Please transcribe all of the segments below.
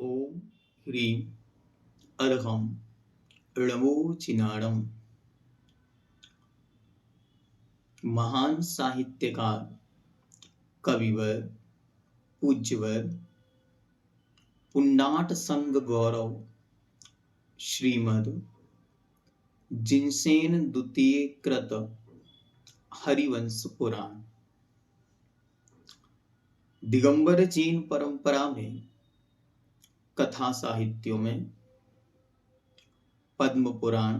ओम ह्रीं अर्हं णमोचिनाणम। महान साहित्यकार, कविवर, पूज्यवर, पुन्नाट संघ गौरव, श्रीमद जिनसेन द्वितीय कृत हरिवंश पुराण। दिगंबर जैन परंपरा में कथा साहित्यों में पद्म पुराण,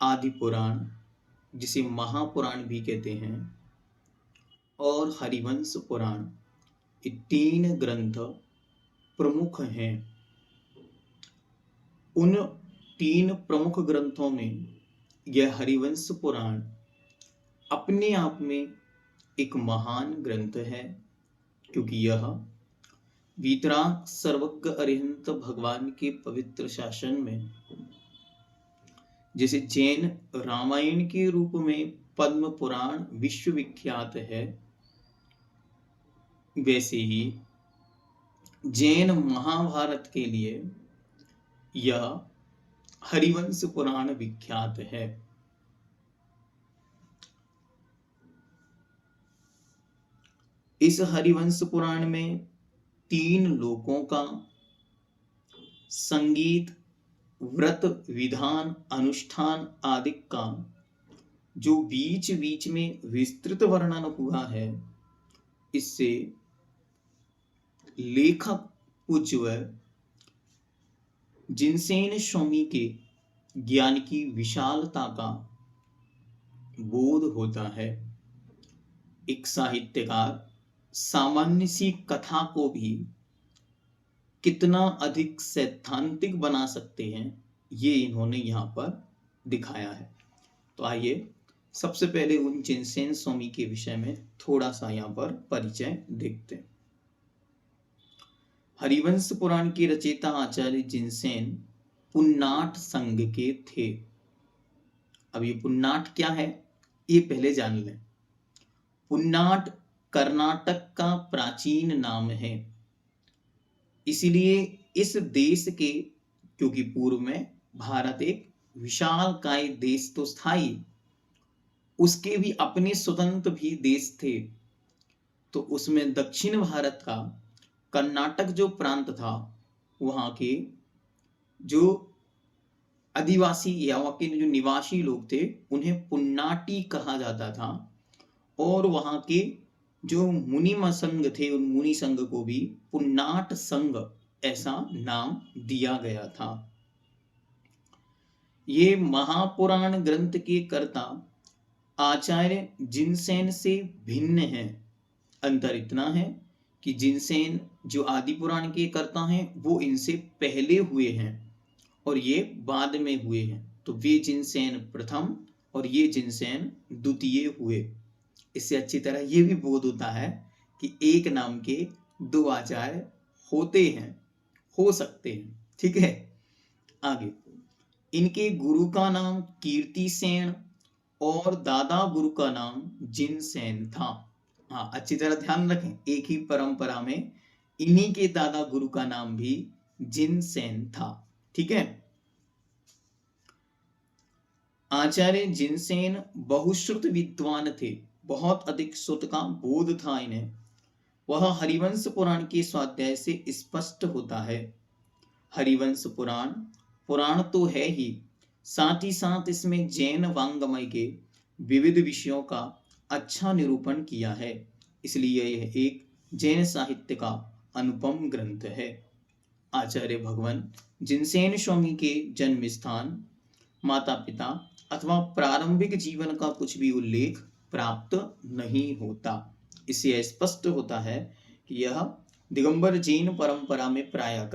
आदि पुराण जिसे महापुराण भी कहते हैं, और हरिवंश पुराण, ये तीन ग्रंथ प्रमुख हैं। उन तीन प्रमुख ग्रंथों में यह हरिवंश पुराण अपने आप में एक महान ग्रंथ है, क्योंकि यह वीतराग सर्वज्ञ अरिहंत भगवान के पवित्र शासन में, जैसे जैन रामायण के रूप में पद्म पुराण विश्वविख्यात है, वैसे ही जैन महाभारत के लिए यह हरिवंश पुराण विख्यात है। इस हरिवंश पुराण में तीन लोकों का संगीत, व्रत, विधान, अनुष्ठान आदि का जो बीच बीच में विस्तृत वर्णन हुआ है, इससे लेखक पूज्यवर जिनसेन स्वामी के ज्ञान की विशालता का बोध होता है। एक साहित्यकार सामान्य सी कथा को भी कितना अधिक सैद्धांतिक बना सकते हैं, ये इन्होंने यहाँ पर दिखाया है। तो आइए सबसे पहले उन जिनसेन स्वामी के विषय में थोड़ा सा यहाँ पर परिचय देखते हैं। हरिवंश पुराण के रचयिता आचार्य जिनसेन पुन्नाट संघ के थे। अब ये पुन्नाट क्या है, ये पहले जान लें। पुन्नाट कर्नाटक का प्राचीन नाम है, इसलिए इस देश के, क्योंकि पूर्व में भारत एक विशालकाय देश तो था ही, उसके भी अपने स्वतंत्र भी देश थे। तो उसमें दक्षिण भारत का कर्नाटक जो प्रांत था, वहां के जो आदिवासी या वहां के जो निवासी लोग थे, उन्हें पुन्नाटी कहा जाता था। और वहां के जो मुनि संघ थे, उन मुनि संघ को भी पुन्नाट संघ ऐसा नाम दिया गया था। ये महापुराण ग्रंथ के कर्ता आचार्य जिनसेन से भिन्न है। अंतर इतना है कि जिनसेन जो आदि पुराण के कर्ता हैं, वो इनसे पहले हुए हैं और ये बाद में हुए हैं। तो वे जिनसेन प्रथम और ये जिनसेन द्वितीय हुए। इससे अच्छी तरह ये भी बोध होता है कि एक नाम के दो आचार्य होते हैं, हो सकते हैं। ठीक है, आगे इनके गुरु का नाम कीर्तिसेन और दादा गुरु का नाम जिनसेन था। हाँ, अच्छी तरह ध्यान रखें, एक ही परंपरा में इन्हीं के दादा गुरु का नाम भी जिनसेन था। ठीक है, आचार्य जिनसेन बहुश्रुत विद्वान थे, बहुत अधिक श्रुत का बोध था इन्हें। वह हरिवंश पुराण के स्वाध्याय से स्पष्ट होता है। हरिवंश पुराण पुराण तो है ही, साथ ही साथ इसमें जैन वांग्मय के विविध विषयों का अच्छा निरूपण किया है, इसलिए यह एक जैन साहित्य का अनुपम ग्रंथ है। आचार्य भगवान जिनसेन स्वामी के जन्म स्थान, माता पिता अथवा प्रारंभिक जीवन का कुछ भी उल्लेख प्राप्त नहीं होता। इससे स्पष्ट होता है कि यह दिगंबर जैन परंपरा में प्रायः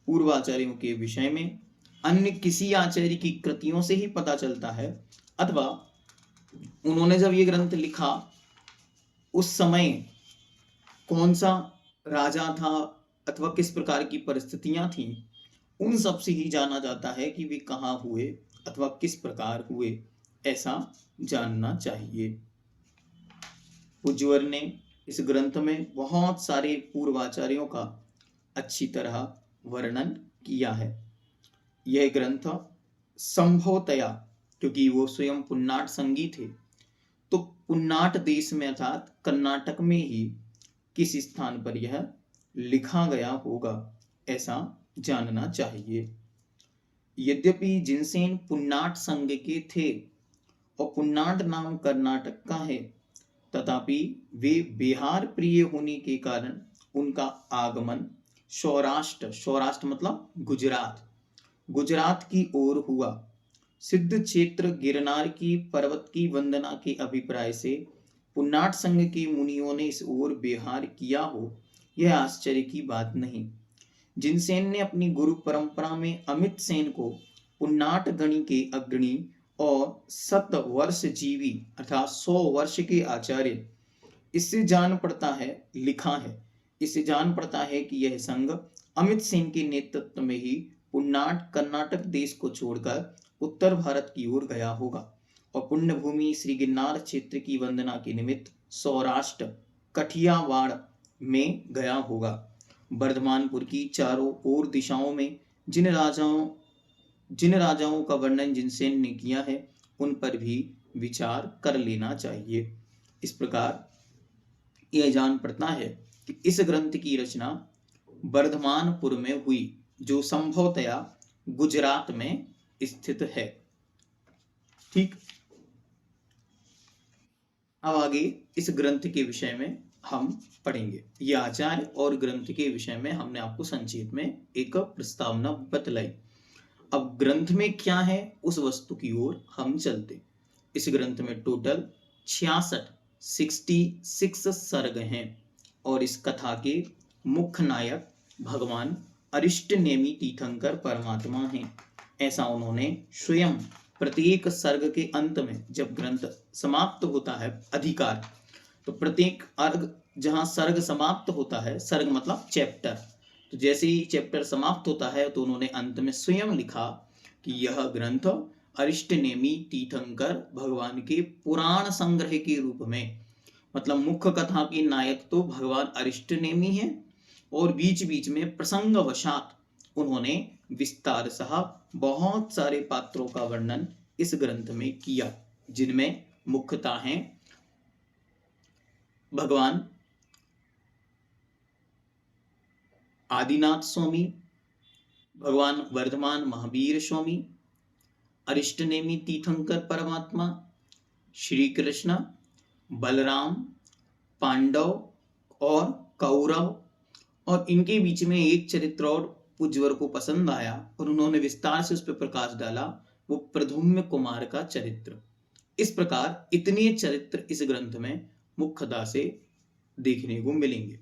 पूर्वाचार्यों के विषय में अन्य किसी आचार्य की कृतियों से ही पता चलता है, अथवा उन्होंने जब ये ग्रंथ लिखा उस समय कौन सा राजा था अथवा किस प्रकार की परिस्थितियां थीं, उन सब से ही जाना जाता है कि वे कहाँ हुए अथवा किस प्रकार हुए, ऐसा जानना चाहिए। पूज्यवर ने इस ग्रंथ में बहुत सारे पूर्वाचार्यों का अच्छी तरह वर्णन किया है। यह ग्रंथ संभवतया, क्योंकि वो स्वयं पुन्नाट संगी थे, तो पुन्नाट देश में अर्थात कर्नाटक में ही किस स्थान पर यह लिखा गया होगा, ऐसा जानना चाहिए। यद्यपि जिनसेन पुन्नाट संघ के थे और पुन्नाट नाम कर्नाटक का है, तथापि वे बिहार प्रिय होने के कारण उनका आगमन सौराष्ट्र, सौराष्ट्र मतलब गुजरात, गुजरात की ओर हुआ। सिद्ध क्षेत्र गिरनार की पर्वत की वंदना के अभिप्राय से पुन्नाट संघ के मुनियों ने इस ओर बिहार किया हो, यह आश्चर्य की बात नहीं। जिनसेन ने अपनी गुरु परंपरा में अमित सेन को पुन्नाट गणी के अग्रणी और 7 वर्ष जीवी अर्थात 100 वर्ष के आचार्य, इससे जान पड़ता है, लिखा है, इससे जान पड़ता है कि यह संघ अमित सेन के नेतृत्व में ही पुन्नाट कर्नाटक देश को छोड़कर उत्तर भारत की ओर गया होगा और पुण्य भूमि श्री गिरनार क्षेत्र की वंदना के निमित्त सौराष्ट्र कठियावाड़ में गया होगा। वर्धमानपुर की चारों ओर दिशाओं में जिन राजाओं का वर्णन जिनसेन ने किया है, उन पर भी विचार कर लेना चाहिए। इस प्रकार यह जान पड़ता है कि इस ग्रंथ की रचना वर्धमानपुर में हुई, जो संभवतया गुजरात में स्थित है। ठीक, अब आगे इस ग्रंथ के विषय में हम पढ़ेंगे। ये आचार्य और ग्रंथ के विषय में हमने आपको संक्षेप में एक प्रस्तावना बतलाई। अब ग्रंथ में क्या है उस वस्तु की ओर हम चलते। इस ग्रंथ में टोटल 66 सर्ग हैं और इस कथा के मुख्य नायक भगवान अरिष्टनेमि तीर्थंकर परमात्मा हैं। ऐसा उन्होंने स्वयं प्रत्येक सर्ग के अंत में, जब ग्रंथ समाप्त होता है अधिकार, तो प्रत्येक अर्घ जहां सर्ग समाप्त होता है, सर्ग मतलब चैप्टर, तो जैसे ही चैप्टर समाप्त होता है तो उन्होंने अंत में स्वयं लिखा कि यह ग्रंथ अरिष्टनेमि तीर्थंकर भगवान के पुराण संग्रह के रूप में, मतलब मुख्य कथा के नायक तो भगवान अरिष्टनेमि हैं और बीच बीच में प्रसंगवशात उन्होंने विस्तार सह बहुत सारे पात्रों का वर्णन इस ग्रंथ में किया, जिनमें मुख्यतः हैं भगवान आदिनाथ स्वामी, भगवान वर्धमान महावीर स्वामी, अरिष्टनेमि तीर्थंकर परमात्मा, श्री कृष्ण, बलराम, पांडव और कौरव, और इनके बीच में एक चरित्र और पूज्यवर को पसंद आया और उन्होंने विस्तार से उस पर प्रकाश डाला, वो प्रद्युम्न कुमार का चरित्र। इस प्रकार इतने चरित्र इस ग्रंथ में मुख्यतः से देखने को मिलेंगे।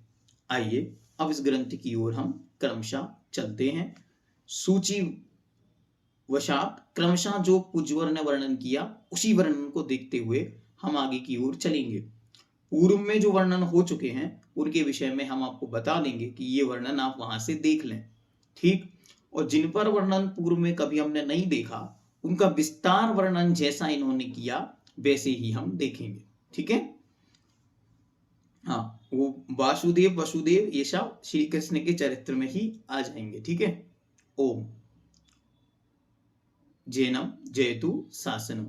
आइए अब इस ग्रंथ की ओर हम क्रमशः चलते हैं। सूची वशात क्रमशः जो पूज्यवर ने वर्णन किया उसी वर्णन को देखते हुए हम आगे की ओर चलेंगे। पूर्व में जो वर्णन हो चुके हैं उनके विषय में हम आपको बता देंगे कि ये वर्णन आप वहां से देख लें, ठीक। और जिन पर वर्णन पूर्व में कभी हमने नहीं देखा, उनका विस्तार वर्णन जैसा इन्होंने किया वैसे ही हम देखेंगे, ठीक है। हाँ, वो वासुदेव वसुदेव ये सब श्री कृष्ण के चरित्र में ही आ जाएंगे, ठीक है। ओम जैनम जयतु शासनम।